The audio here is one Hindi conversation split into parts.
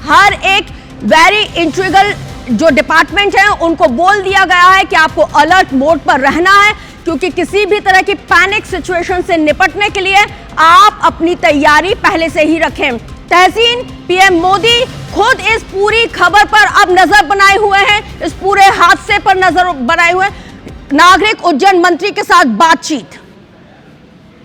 हर एक वेरी इंट्रीगल जो डिपार्टमेंट है उनको बोल दिया गया है कि आपको अलर्ट मोड पर रहना है, क्योंकि किसी भी तरह की पैनिक सिचुएशन से निपटने के लिए आप अपनी तैयारी पहले से ही रखें। तहसीन, पीएम मोदी खुद इस पूरी खबर पर अब नजर बनाए हुए हैं, इस पूरे हादसे पर नजर बनाए हुए हैं। नागरिक उड्डयन मंत्री के साथ बातचीत।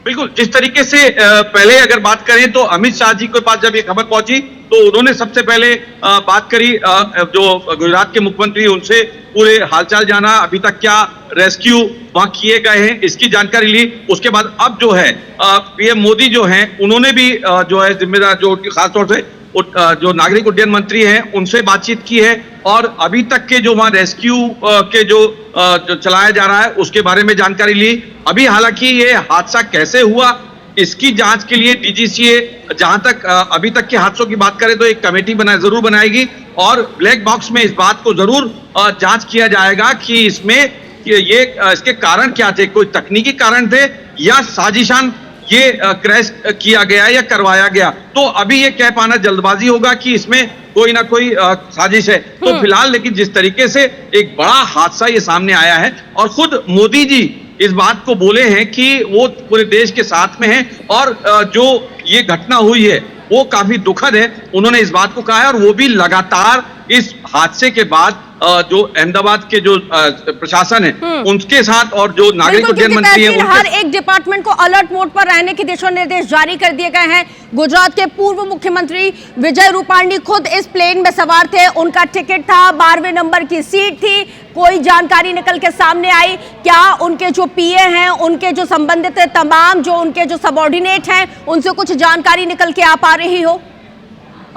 बिल्कुल, जिस तरीके से पहले अगर बात करें तो अमित शाह जी के पास जब ये खबर पहुंची तो उन्होंने सबसे पहले बात करी, जो गुजरात के मुख्यमंत्री उनसे पूरे हालचाल जाना, अभी तक क्या रेस्क्यू वहां किए गए हैं इसकी जानकारी ली। उसके बाद अब जो है पीएम मोदी जो हैं उन्होंने भी जो है जिम्मेदार, जो खासतौर से जो नागरिक उड्डयन मंत्री हैं उनसे बातचीत की है और अभी तक के जो वहां रेस्क्यू के जो चलाया जा रहा है उसके बारे में जानकारी ली। अभी हालांकि ये हादसा कैसे हुआ इसकी जांच के लिए डीजीसीए जहां तक अभी तक के हादसों की बात करें तो एक कमेटी जरूर बनाएगी और ब्लैक बॉक्स में इस बात को जरूर जांच किया जाएगा कि इसमें ये इसके कारण क्या थे, कोई तकनीकी कारण थे या साजिशान ये क्रैश किया गया या करवाया गया। तो अभी ये कह पाना जल्दबाजी होगा कि इसमें कोई ना कोई साजिश है। तो फिलहाल लेकिन जिस तरीके से एक बड़ा हादसा ये सामने आया है और खुद मोदी जी इस बात को बोले हैं कि वो पूरे देश के साथ में हैं और जो ये घटना हुई है वो काफी दुखद है, उन्होंने इस बात को कहा है। और वो भी लगातार इस हादसे के बाद जो अहमदाबाद के जो प्रशासन है उनके साथ और जो नागरिक उड्डयन मंत्री है हर एक डिपार्टमेंट को अलर्ट मोड पर रहने के दिशा निर्देश जारी कर दिए गए हैं। गुजरात के पूर्व मुख्यमंत्री विजय रूपाणी खुद इस प्लेन में सवार थे, उनका टिकट था, 12वें नंबर की सीट थी। कोई जानकारी निकल के सामने आई क्या उनके जो पीए हैं, उनके जो संबंधित है, तमाम जो उनके जो सबऑर्डिनेट हैं उनसे कुछ जानकारी निकल के आ पा रही हो?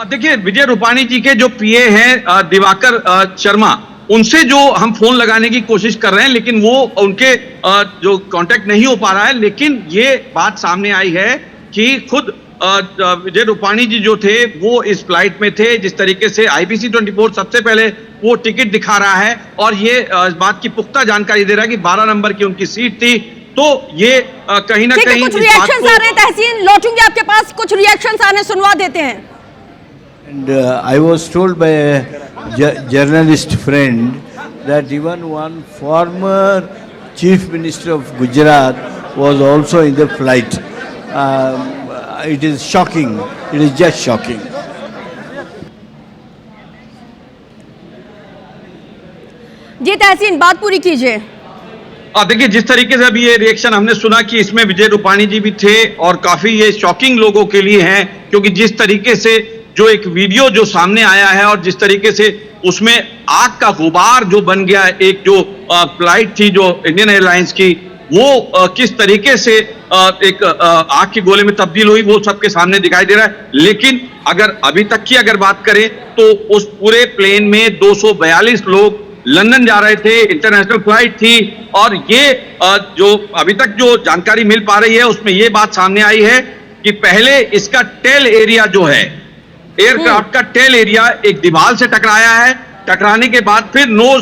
देखिए, विजय रूपाणी जी के जो पीए हैं दिवाकर शर्मा, उनसे जो हम फोन लगाने की कोशिश कर रहे हैं लेकिन वो उनके जो कांटेक्ट नहीं हो पा रहा है। लेकिन ये बात सामने आई है कि खुद विजय रूपाणी जी जो थे वो इस फ्लाइट में थे, जिस तरीके से IBC 24 सबसे पहले वो टिकट दिखा रहा है और ये इस बात की पुख्ता जानकारी दे रहा है कि 12 नंबर की उनकी सीट थी। तो ये कहीं ना कहीं कुछ रिएक्शंस आ रहे हैं। तहसीन, लौटूंगी आपके पास, कुछ रिएक्शंस आने सुनवा देते हैं। And I was told by a journalist friend that even one former chief minister of Gujarat was also in the flight. It is shocking. It is just shocking. जी तहसीन, बात पूरी कीजिए। देखिए, जिस तरीके से अभी ये रिएक्शन हमने सुना कि इसमें विजय रूपाणी जी भी थे और काफी ये शॉकिंग लोगों के लिए है, क्योंकि जिस तरीके से जो एक वीडियो जो सामने आया है और जिस तरीके से उसमें आग का गुबार जो बन गया, एक जो फ्लाइट थी जो इंडियन एयरलाइंस की, वो किस तरीके से एक आग के गोले में तब्दील हुई वो सबके सामने दिखाई दे रहा है। लेकिन अगर अभी तक की अगर बात करें तो उस पूरे प्लेन में 242 लोग लंदन जा रहे थे, इंटरनेशनल फ्लाइट थी। और ये जो अभी तक जो जानकारी मिल पा रही है उसमें ये बात सामने आई है कि पहले इसका टेल एरिया जो है, एयरक्राफ्ट का टेल एरिया एक दीवार से टकराया है, टकराने के बाद फिर नोज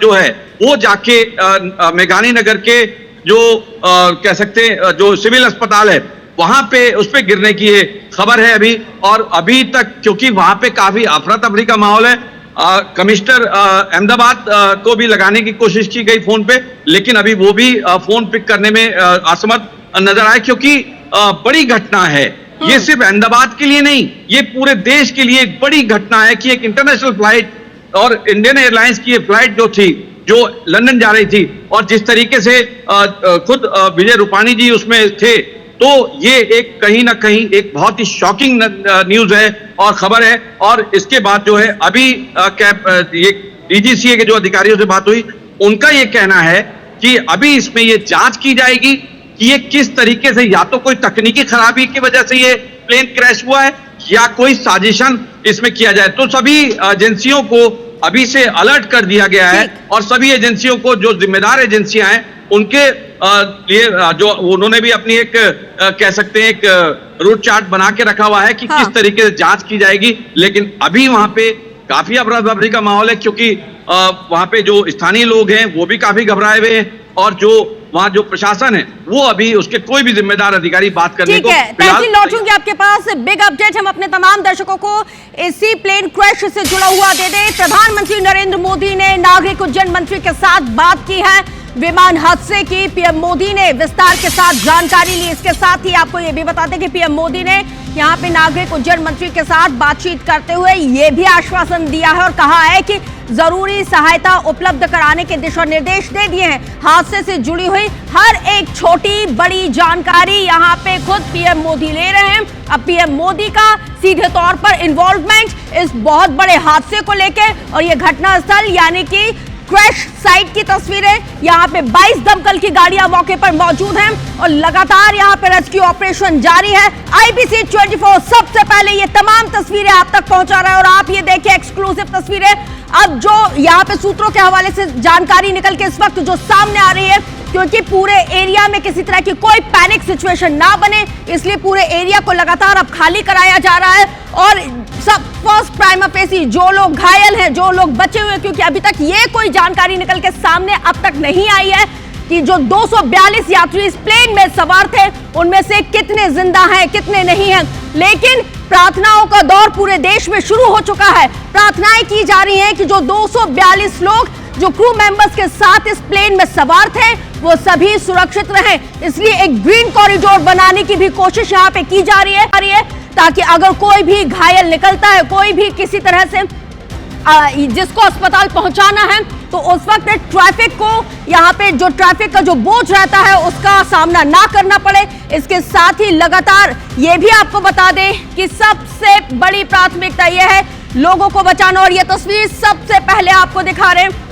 जो है वो जाके मेघानी नगर के जो कह सकते हैं जो सिविल अस्पताल है वहां पे उस पे गिरने की ये खबर है अभी। और अभी तक क्योंकि वहां पे काफी अफरा तफरी का माहौल है, कमिश्नर अहमदाबाद को भी लगाने की कोशिश की गई फोन पे, लेकिन अभी वो भी फोन पिक करने में असमर्थ नजर आए, क्योंकि बड़ी घटना है। ये सिर्फ अहमदाबाद के लिए नहीं, ये पूरे देश के लिए एक बड़ी घटना है कि एक इंटरनेशनल फ्लाइट और इंडियन एयरलाइंस की ये फ्लाइट जो थी जो लंदन जा रही थी और जिस तरीके से खुद विजय रूपाणी जी उसमें थे, तो ये एक कहीं ना कहीं एक बहुत ही शॉकिंग न्यूज है और खबर है। और इसके बाद जो है अभी ये डीजीसीए के जो अधिकारियों से बात हुई, उनका ये कहना है कि अभी इसमें ये जांच की जाएगी कि ये किस तरीके से या तो कोई तकनीकी खराबी की वजह से ये प्लेन क्रैश हुआ है या कोई साजिशन इसमें किया जाए। तो सभी एजेंसियों को अभी से अलर्ट कर दिया गया है और सभी एजेंसियों को, जो जिम्मेदार एजेंसियां हैं उनके लिए जो उन्होंने भी अपनी एक कह सकते हैं एक रूट चार्ट बना के रखा हुआ है कि किस तरीके से जांच की जाएगी। लेकिन अभी वहां पे काफी अफरा तफरी का माहौल है, क्योंकि वहां पे जो स्थानीय लोग हैं वो भी काफी घबराए हुए हैं और जो वहाँ जो प्रशासन है वो अभी उसके कोई भी जिम्मेदार अधिकारी बात करने ठीक को है, तहसील लौटूंगी आपके पास। बिग अपडेट हम अपने तमाम दर्शकों को इसी प्लेन क्रैश से जुड़ा हुआ दे दें। प्रधानमंत्री नरेंद्र मोदी ने नागरिक उड्डयन मंत्री के साथ बात की है विमान हादसे की। पीएम मोदी ने विस्तार के साथ जानकारी ली। इसके साथ ही आपको यह भी बता दें कि पीएम मोदी ने यहां पे नागरिक उड्डयन मंत्री के साथ बातचीत करते हुए यह भी आश्वासन दिया है और कहा है कि जरूरी सहायता उपलब्ध कराने के दिशा निर्देश दे दिए हैं। हादसे से जुड़ी हुई हर एक छोटी बड़ी जानकारी यहां पे खुद पीएम मोदी ले रहे हैं। अब पीएम मोदी का सीधे तौर पर इन्वॉल्वमेंट इस बहुत बड़े हादसे को लेकर, और ये घटनास्थल यानी कि क्रैश साइट की तस्वीरें, यहाँ पे 22 दमकल की गाड़ियां मौके पर मौजूद हैं और लगातार यहाँ पे रेस्क्यू ऑपरेशन जारी है। IBC 24 सबसे पहले ये तमाम तस्वीरें आप तक पहुंचा रहा है और आप ये देखिए एक्सक्लूसिव तस्वीरें। अब जो यहाँ पे सूत्रों के हवाले से जानकारी निकल के इस वक्त जो सामने आ रही है, क्योंकि पूरे एरिया में किसी तरह की कोई पैनिक सिचुएशन ना बने, इसलिए पूरे एरिया को लगातार अब खाली कराया जा रहा है और सब फर्स्ट प्राइमा फेसी जो लोग घायल हैं, जो लोग बचे हुए, क्योंकि अभी तक ये कोई जानकारी निकल के सामने अब तक नहीं आई है कि जो 242 यात्री इस प्लेन में सवार थे उनमें से कितने जिंदा हैं, कितने नहीं हैं। लेकिन प्रार्थनाओं का दौर पूरे देश में शुरू हो चुका है। प्रार्थनाएं की जा रही हैं कि जो 242 लोग जो क्रू मेंबर्स के साथ इस प्लेन में सवार थे वो सभी सुरक्षित रहें। इसलिए एक ग्रीन कॉरिडोर बनाने की भी कोशिश यहाँ पे की जा रही है ताकि अगर कोई भी घायल निकलता है, कोई भी किसी तरह से जिसको अस्पताल पहुंचाना है, तो उस वक्त ट्रैफिक को यहाँ पे जो ट्रैफिक का जो बोझ रहता है उसका सामना ना करना पड़े। इसके साथ ही लगातार ये भी आपको बता दें कि सबसे बड़ी प्राथमिकता यह है लोगों को बचाना। और ये तस्वीर सबसे पहले आपको दिखा रहे हैं,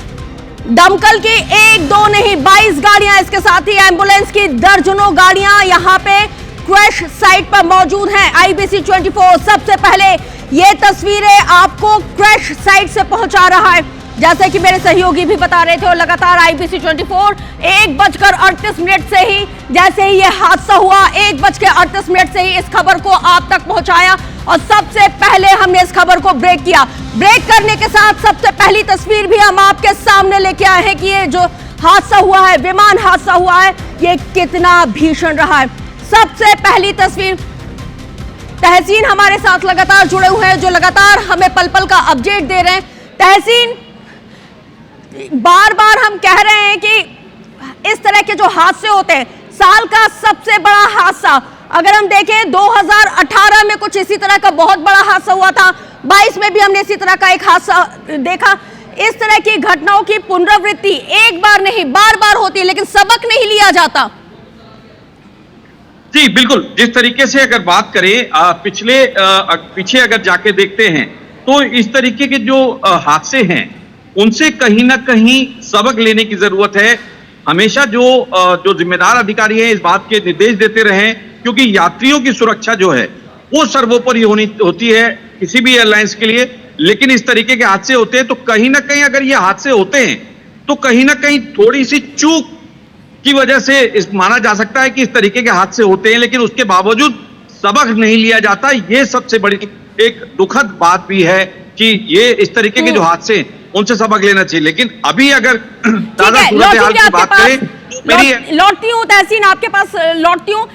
दमकल की 1-2 नहीं 22 गाड़ियां, इसके साथ ही एम्बुलेंस की दर्जनों गाड़ियां यहाँ पे क्रैश साइट पर मौजूद हैं। IBC 24 सबसे पहले ये तस्वीरें आपको क्रैश साइट से पहुंचा रहा है, जैसे कि मेरे सहयोगी भी बता रहे थे। और लगातार IBC 24 1:38 से ही जैसे ही ये हादसा हुआ 1:38 से ही इस खबर को आप तक पहुंचाया और सबसे पहले हमने इस खबर को ब्रेक किया। ब्रेक करने के साथ सबसे पहली तस्वीर भी हम आपके सामने लेके आए हैं कि ये जो हादसा हुआ है, विमान हादसा हुआ है, ये कितना भीषण रहा है। सबसे पहली तस्वीर, तहसीन हमारे साथ लगातार जुड़े हुए हैं जो लगातार हमें पल पल का अपडेट दे रहे हैं। तहसीन, बार बार हम कह रहे हैं कि इस तरह के जो हादसे होते हैं, साल का सबसे बड़ा हादसा अगर हम देखें 2018 में कुछ इसी तरह का बहुत बड़ा हादसा हुआ था, 22 में भी हमने इसी तरह का एक हादसा देखा। इस तरह की घटनाओं की पुनरावृत्ति एक बार नहीं बार बार होती है, लेकिन सबक नहीं लिया जाता। जी बिल्कुल, जिस तरीके से अगर बात करें पीछे अगर जाके देखते हैं तो इस तरीके के जो हादसे हैं उनसे कहीं ना कहीं सबक लेने की जरूरत है। हमेशा जो जिम्मेदार अधिकारी हैं इस बात के निर्देश देते रहें, क्योंकि यात्रियों की सुरक्षा जो है वो सर्वोपरि होती है किसी भी एयरलाइंस के लिए। लेकिन इस तरीके के हादसे होते हैं तो कहीं ना कहीं अगर ये हादसे होते हैं तो कहीं ना कहीं थोड़ी सी चूक की वजह से माना जा सकता है कि इस तरीके के हादसे होते हैं, लेकिन उसके बावजूद सबक नहीं लिया जाता। ये सबसे बड़ी एक दुखद बात भी है कि ये इस तरीके के जो हादसे हैं उनसे सबक लेना चाहिए। लेकिन अभी अगर ताजा सूरत हाल की बात करें तो मेरी लौटती हूँ तहसीन, आपके पास लौटती हूँ।